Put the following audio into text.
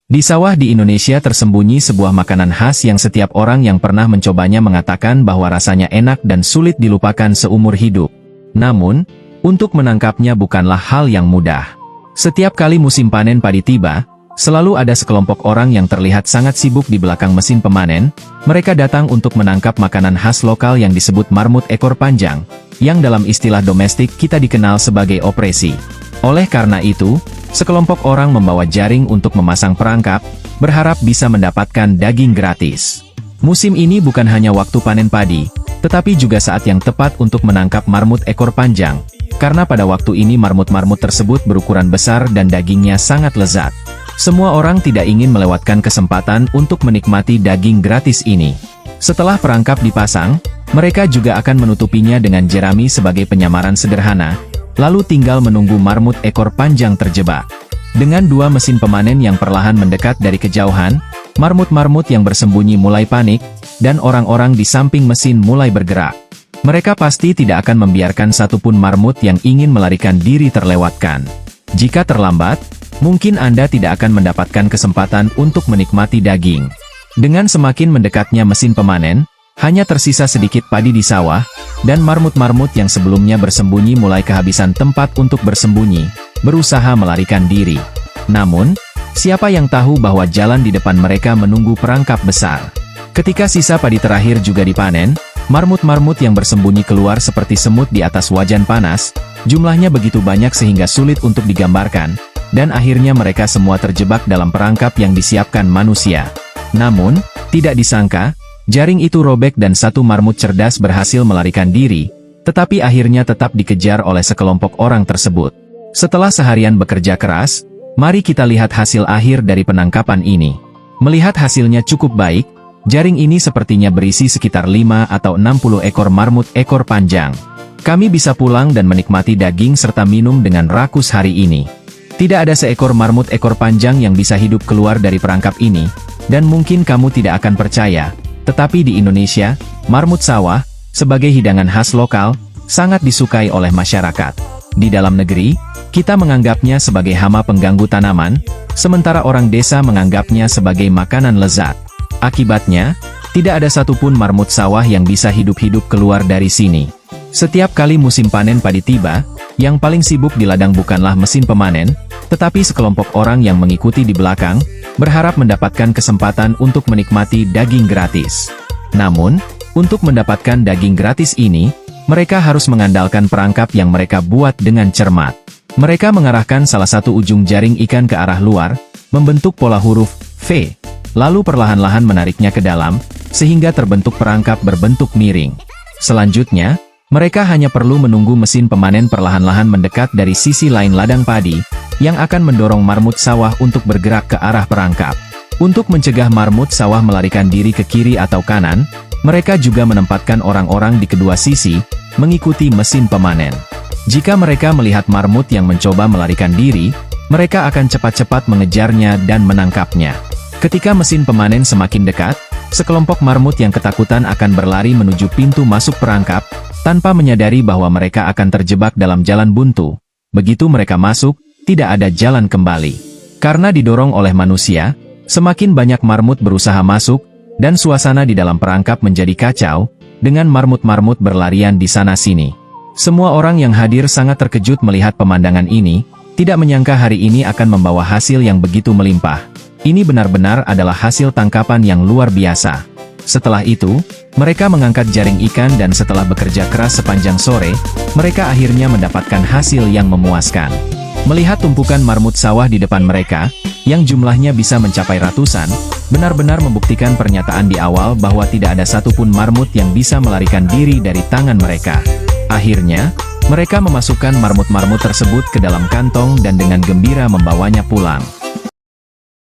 Di sawah di Indonesia tersembunyi sebuah makanan khas yang setiap orang yang pernah mencobanya mengatakan bahwa rasanya enak dan sulit dilupakan seumur hidup. Namun, untuk menangkapnya bukanlah hal yang mudah. Setiap kali musim panen padi tiba, selalu ada sekelompok orang yang terlihat sangat sibuk di belakang mesin pemanen. Mereka datang untuk menangkap makanan khas lokal yang disebut marmut ekor panjang, yang dalam istilah domestik kita dikenal sebagai opresi. Oleh karena itu, sekelompok orang membawa jaring untuk memasang perangkap, berharap bisa mendapatkan daging gratis. Musim ini bukan hanya waktu panen padi, tetapi juga saat yang tepat untuk menangkap marmut ekor panjang, karena pada waktu ini marmut-marmut tersebut berukuran besar dan dagingnya sangat lezat. Semua orang tidak ingin melewatkan kesempatan untuk menikmati daging gratis ini. Setelah perangkap dipasang, mereka juga akan menutupinya dengan jerami sebagai penyamaran sederhana, lalu tinggal menunggu marmut ekor panjang terjebak. Dengan dua mesin pemanen yang perlahan mendekat dari kejauhan, marmut-marmut yang bersembunyi mulai panik, dan orang-orang di samping mesin mulai bergerak. Mereka pasti tidak akan membiarkan satupun marmut yang ingin melarikan diri terlewatkan. Jika terlambat, mungkin Anda tidak akan mendapatkan kesempatan untuk menikmati daging. Dengan semakin mendekatnya mesin pemanen, hanya tersisa sedikit padi di sawah, dan marmut-marmut yang sebelumnya bersembunyi mulai kehabisan tempat untuk bersembunyi, berusaha melarikan diri. Namun, siapa yang tahu bahwa jalan di depan mereka menunggu perangkap besar. Ketika sisa padi terakhir juga dipanen, marmut-marmut yang bersembunyi keluar seperti semut di atas wajan panas. Jumlahnya begitu banyak sehingga sulit untuk digambarkan, dan akhirnya mereka semua terjebak dalam perangkap yang disiapkan manusia. Namun, tidak disangka, jaring itu robek dan satu marmut cerdas berhasil melarikan diri, tetapi akhirnya tetap dikejar oleh sekelompok orang tersebut. Setelah seharian bekerja keras, mari kita lihat hasil akhir dari penangkapan ini. Melihat hasilnya cukup baik, jaring ini sepertinya berisi sekitar 5 atau 60 ekor marmut ekor panjang. Kami bisa pulang dan menikmati daging serta minum dengan rakus hari ini. Tidak ada seekor marmut ekor panjang yang bisa hidup keluar dari perangkap ini, dan mungkin kamu tidak akan percaya, tetapi di Indonesia, marmut sawah, sebagai hidangan khas lokal, sangat disukai oleh masyarakat. Di dalam negeri, kita menganggapnya sebagai hama pengganggu tanaman, sementara orang desa menganggapnya sebagai makanan lezat. Akibatnya, tidak ada satupun marmut sawah yang bisa hidup-hidup keluar dari sini. Setiap kali musim panen padi tiba, yang paling sibuk di ladang bukanlah mesin pemanen, tetapi sekelompok orang yang mengikuti di belakang, berharap mendapatkan kesempatan untuk menikmati daging gratis. Namun, untuk mendapatkan daging gratis ini, mereka harus mengandalkan perangkap yang mereka buat dengan cermat. Mereka mengarahkan salah satu ujung jaring ikan ke arah luar, membentuk pola huruf V, lalu perlahan-lahan menariknya ke dalam, sehingga terbentuk perangkap berbentuk miring. Selanjutnya, mereka hanya perlu menunggu mesin pemanen perlahan-lahan mendekat dari sisi lain ladang padi, yang akan mendorong marmut sawah untuk bergerak ke arah perangkap. Untuk mencegah marmut sawah melarikan diri ke kiri atau kanan, mereka juga menempatkan orang-orang di kedua sisi, mengikuti mesin pemanen. Jika mereka melihat marmut yang mencoba melarikan diri, mereka akan cepat-cepat mengejarnya dan menangkapnya. Ketika mesin pemanen semakin dekat, sekelompok marmut yang ketakutan akan berlari menuju pintu masuk perangkap, tanpa menyadari bahwa mereka akan terjebak dalam jalan buntu. Begitu mereka masuk, tidak ada jalan kembali. Karena didorong oleh manusia, semakin banyak marmut berusaha masuk, dan suasana di dalam perangkap menjadi kacau, dengan marmut-marmut berlarian di sana-sini. Semua orang yang hadir sangat terkejut melihat pemandangan ini, tidak menyangka hari ini akan membawa hasil yang begitu melimpah. Ini benar-benar adalah hasil tangkapan yang luar biasa. Setelah itu, mereka mengangkat jaring ikan dan setelah bekerja keras sepanjang sore, mereka akhirnya mendapatkan hasil yang memuaskan. Melihat tumpukan marmut sawah di depan mereka, yang jumlahnya bisa mencapai ratusan, benar-benar membuktikan pernyataan di awal bahwa tidak ada satupun marmut yang bisa melarikan diri dari tangan mereka. Akhirnya, mereka memasukkan marmut-marmut tersebut ke dalam kantong dan dengan gembira membawanya pulang.